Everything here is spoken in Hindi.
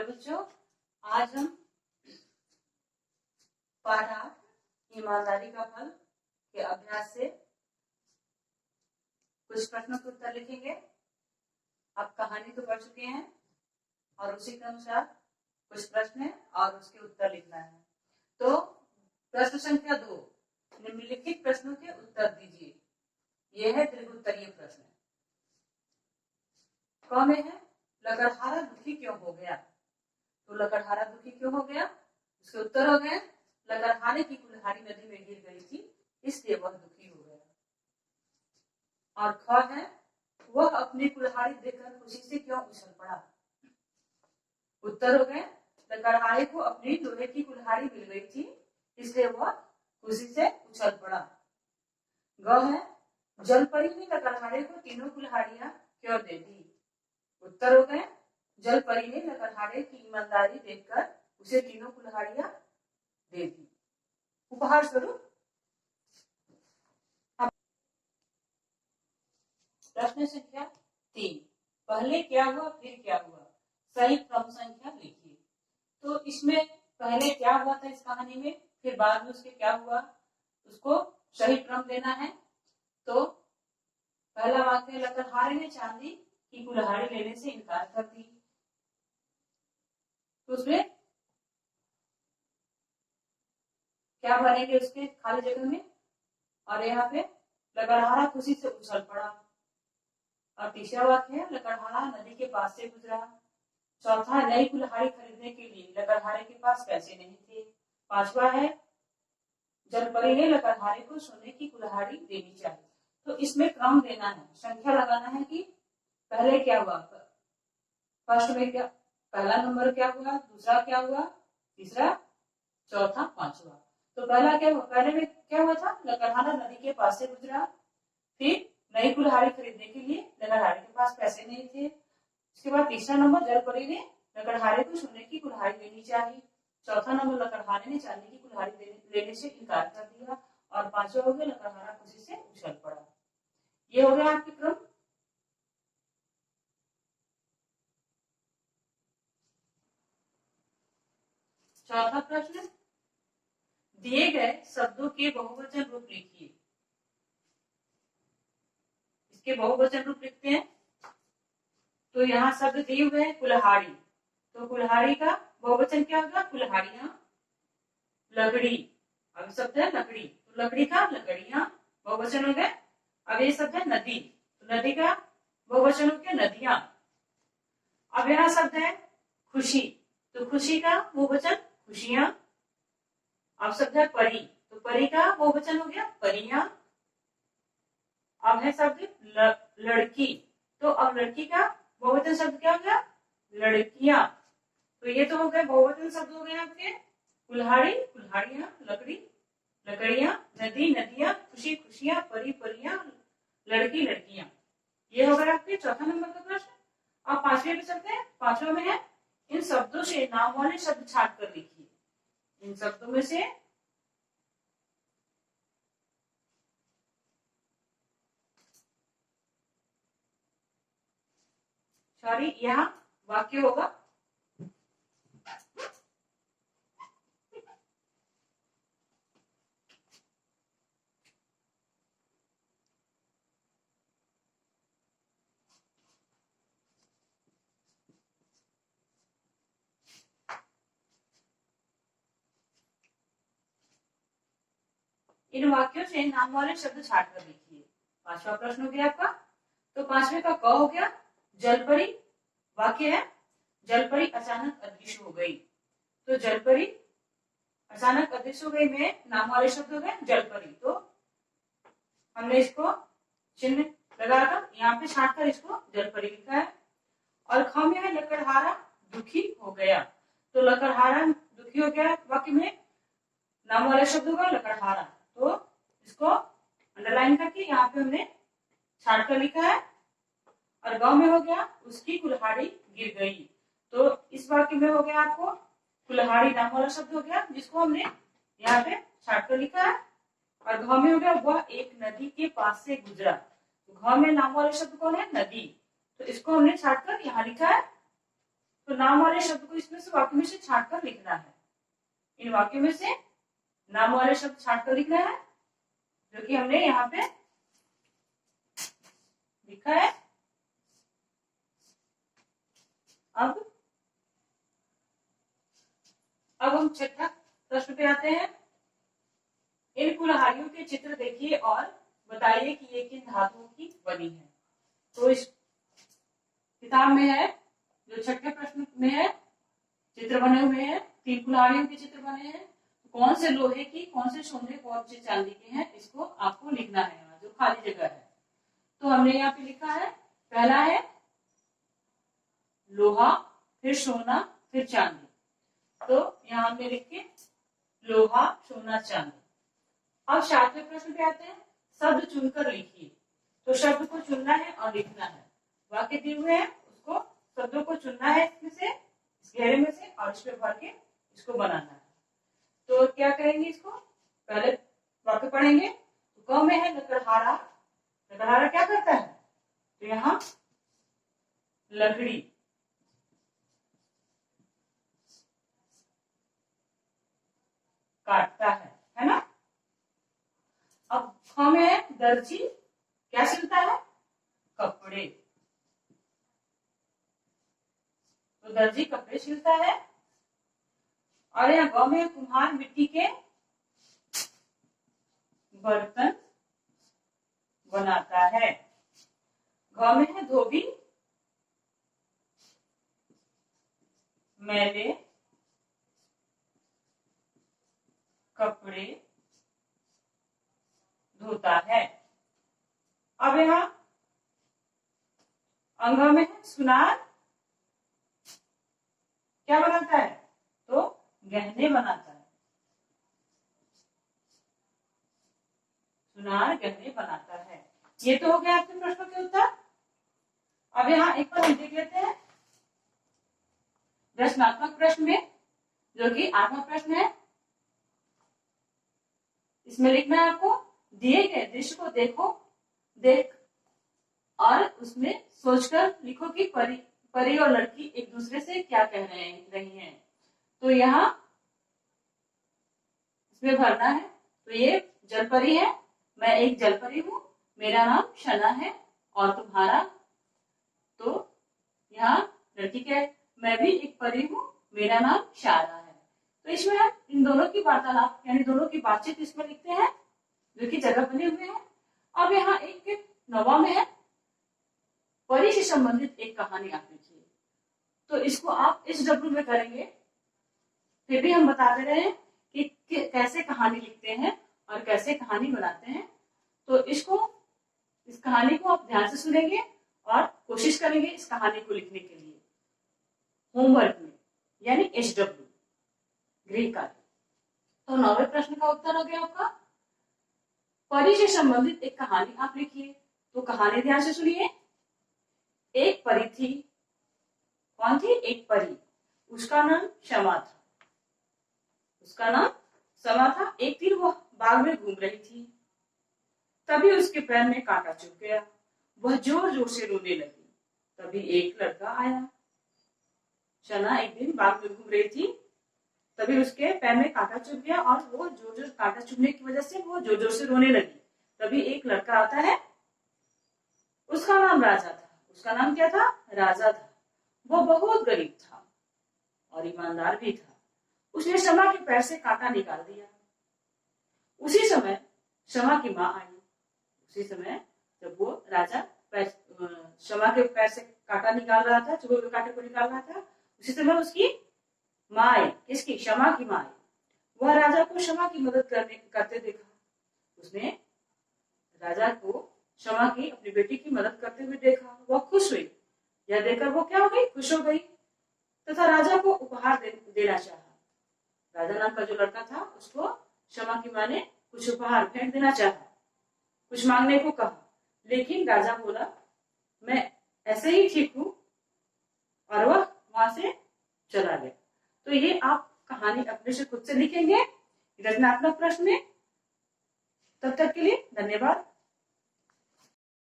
हेलो बच्चों, आज हम पाठ 8 ईमानदारी का फल के अभ्यास से कुछ प्रश्नों के उत्तर लिखेंगे। आप कहानी तो पढ़ चुके हैं और उसी के अनुसार कुछ प्रश्न है और उसके उत्तर लिखना है। तो प्रश्न संख्या 2, निम्नलिखित प्रश्नों के उत्तर दीजिए। यह है त्रिगुत्तरीय प्रश्न। क में है लकड़हारा दुखी क्यों हो गया। तो लकड़हारा दुखी क्यों हो गया, उसके उत्तर हो गए लकड़हारे की कुल्हाड़ी नदी में गिर गई थी, इसलिए वह दुखी हो गया। और ख है वह अपनी कुल्हाड़ी देखकर खुशी से क्यों उछल पड़ा। उत्तर हो गए लकड़हारे को अपनी लोहे की कुल्हाड़ी मिल गई थी, इसलिए वह खुशी से उछल पड़ा। ग है जलपरी ने लकड़हारे को तीनों कुल्हाड़ियां क्यों दे दी। उत्तर हो गए जलपरी ने लकड़हारे की ईमानदारी देखकर उसे तीनों कुल्हाड़ियां दे दी। उपहार स्वरूप प्रश्न संख्या 3, पहले क्या हुआ फिर क्या हुआ, सही क्रम संख्या लिखिए। तो इसमें पहले क्या हुआ था इस कहानी में, फिर बाद में उसके क्या हुआ, उसको सही क्रम देना है। तो पहला वाक्य लकड़हारे ने चांदी की कुल्हाड़ी लेने से इनकार कर दी। तो उसमें क्या भरेंगे उसके खाली जगह में, और यहाँ पे लकड़हारा खुशी से उछल पड़ा। और तीसरा वाक्य है लकड़हारा नदी के पास से गुजरा। चौथा नई कुल्हाड़ी खरीदने के लिए लकड़हारे के पास पैसे नहीं थे। पांचवा है जलपरी ने लकड़हारे को सोने की कुल्हाड़ी देनी चाहिए। तो इसमें क्रम देना है, संख्या लगाना है कि पहले क्या हुआ, फर्स्ट में क्या, पहला नंबर क्या हुआ, दूसरा क्या हुआ, तीसरा, चौथा, पांचवा। तो पहला क्या हुआ, पहले में क्या हुआ था, लकड़हारा नदी के पास से गुजरा। फिर नई कुल्हाड़ी खरीदने के लिए लकड़हारे के पास पैसे नहीं थे। उसके बाद तीसरा नंबर जलपरी ने लकड़हारे को सोने की कुल्हाड़ी देनी चाहिए। चौथा नंबर लकड़हारे ने चांदी की कुल्हाड़ी लेने से इनकार कर दिया। और पांचवा हो गया लकड़हारा खुशी से उछल पड़ा। ये हो गया आपके क्रम। चौथा प्रश्न, दिए गए शब्दों के बहुवचन रूप लिखिए। इसके बहुवचन रूप लिखते हैं। तो यहाँ शब्द दिए हुए हैं कुल्हाड़ी, तो कुल्हाड़ी का बहुवचन क्या होगा, कुल्हाड़ियां। लकड़ी, अब शब्द है लकड़ी, तो लकड़ी का लकड़ियां बहुवचन हो गए। अब ये शब्द है नदी, तो नदी का बहुवचन हो गया नदियां। अब यहाँ शब्द है खुशी, तो खुशी का बहुवचन खुशियां। अब शब्द है परी, तो परी का बहुवचन हो गया परियां। अब है शब्द लड़की, तो अब लड़की का बहुवचन शब्द क्या हो गया, लड़कियां। तो ये तो हो गए बहुवचन शब्द हो गए आपके कुल्हाड़ी कुल्हाड़ियां, लकड़ी लकड़ियां, नदी नदियां, खुशी खुशियां, परी परियां, लड़की लड़कियां। ये हो गया आपके चौथा नंबर का प्रश्न। अब पांचवें पे चलते हैं। पांचवा में है इन शब्दों से नाम वाले शब्द छाट कर लिखिए। इन शब्दों में से सॉरी यहाँ वाक्य होगा, इन वाक्यों से नाम वाले शब्द छाट कर लिखिए। पांचवा प्रश्न हो गया आपका। तो पांचवे का क हो गया जलपरी, वाक्य है जलपरी अचानक अदृश्य हो गई। तो जलपरी अचानक अदृश्य हो गई में नाम वाले शब्द हो गए जलपरी। तो हमने इसको चिन्ह लगाकर यहाँ पे छाट कर इसको जलपरी लिखा है। और ख में है लकड़हारा दुखी हो गया। तो लकड़हारा दुखी हो गया वाक्य में नाम वाला शब्द होगा लकड़हारा, तो इसको अंडरलाइन करके यहाँ पे हमने छाट कर लिखा है। और गांव में हो गया उसकी कुल्हाड़ी गिर गई। तो इस वाक्य में हो गया आपको कुल्हाड़ी नाम वाला शब्द हो गया, जिसको हमने यहाँ पे छाट कर लिखा है। और गांव में हो गया वह एक नदी के पास से गुजरा। तो गांव में नाम वाला शब्द कौन है, नदी, तो इसको हमने छाट कर यहाँ लिखा है। तो नाम वाले शब्द को इसमें से वाक्य में से छांट कर लिखना है। इन वाक्यों में से नाम वाले शब्द छांट कर लिखना है, जो कि हमने यहाँ पे लिखा है। अब हम छठा प्रश्न पे आते हैं। इन कुल्हाड़ियों के चित्र देखिए और बताइए कि ये किन धातुओं की बनी है। तो इस किताब में है, जो छठे प्रश्न में है, चित्र बने हुए हैं, 3 कुल्हाड़ियों के चित्र बने हैं। कौन से लोहे की, कौन से सोने, कौन से चांदी के हैं, इसको आपको लिखना है यहाँ जो खाली जगह है। तो हमने यहाँ पे लिखा है, पहला है लोहा, फिर सोना, फिर चांदी। तो यहाँ हमने लिखे लोहा, सोना, चांदी। अब 7वें प्रश्न पे आते हैं, शब्द चुनकर लिखिए। तो शब्द को चुनना है और लिखना है। वाक्य दिए हुए हैं, उसको शब्दों को चुनना है इसमें से, इस घेरे में से, और इसमें भर के इसको बनाना है। तो क्या करेंगे, इसको पहले वाक्य पढ़ेंगे। तो क में है लकड़हारा। लकड़हारा क्या करता है, तो यहाँ लकड़ी काटता है ना। अब ख में है दर्जी, क्या सिलता है, कपड़े। तो दर्जी कपड़े सिलता है। और यहाँ ग में कुम्हार मिट्टी के बर्तन बनाता है। घ में है धोबी, मैले कपड़े धोता है। अब यहाँ अंग में है सुनार, क्या बनाता है, तो गहने बनाता है। सुनार गहने बनाता है। ये तो हो गया आपके प्रश्नों के उत्तर। अब यहाँ एक बार हम देख लेते हैं रचनात्मक प्रश्न में, जो कि 8वां प्रश्न है। इसमें लिखना है आपको, दिए गए दृश्य को देख और उसमें सोचकर लिखो कि परी और लड़की एक दूसरे से क्या कह रही हैं। तो यहाँ इसमें भरना है। तो ये जलपरी है, मैं एक जलपरी हूँ, मेरा नाम शना है, और तुम्हारा, तो यहाँ लड़की क्या है, मैं भी एक परी हूँ, मेरा नाम शारा है। तो इसमें हम इन दोनों की वार्तालाप यानी दोनों की बातचीत इसमें लिखते हैं, जो कि जगह बने हुए हैं। अब यहाँ एक 9वां में है, परी से संबंधित एक कहानी आप लिखिए। तो इसको आप इस डब्ल्यू में करेंगे। फिर भी हम बता दे रहे हैं कि कैसे कहानी लिखते हैं और कैसे कहानी बनाते हैं। तो इस कहानी को आप ध्यान से सुनेंगे और कोशिश करेंगे इस कहानी को लिखने के लिए होमवर्क में, यानी HW गृह कार्य। तो 9वें प्रश्न का उत्तर हो गया आपका, परी से संबंधित एक कहानी आप लिखिए। तो कहानी ध्यान से सुनिए। एक परी थी। कौन थी, एक परी। उसका नाम शमा था। उसका नाम शमा था। एक दिन वह बाग में घूम रही थी, तभी उसके पैर में कांटा चुभ गया। वह जोर जोर से रोने लगी। तभी एक लड़का आया। शना एक दिन बाग में घूम रही थी, तभी उसके पैर में कांटा चुभ गया और वो जोर जोर कांटा चुभने की वजह से वो जोर जोर से रोने लगी। तभी एक लड़का आता है, उसका नाम राजा था। उसका नाम क्या था, राजा था। वो बहुत गरीब था और ईमानदार भी था। उसने शमा के पैर से कांटा निकाल दिया। उसी समय शमा की माँ आई। उसी समय जब वो राजा शमा के पैर से कांटा निकाल रहा था, चुभे हुए कांटे को निकाल रहा था, उसी समय उसकी माँ आई। किसकी, शमा की माँ आई। वह राजा को शमा की मदद करते देखा। उसने राजा को शमा की, अपनी बेटी की मदद करते हुए देखा। वह खुश हुई। यह देखकर वो क्या हो गई, खुश हो गई तथा राजा को उपहार देना चाहा। राजा नाम का जो लड़का था, उसको शमा की माँ ने कुछ उपहार भेंट देना चाहा, कुछ मांगने को कहा। लेकिन राजा बोला, मैं ऐसे ही ठीक हूं, और वह वहां से चला गया। तो ये आप कहानी अपने से खुद से लिखेंगे रचनात्मक प्रश्न में। तब तक के लिए धन्यवाद।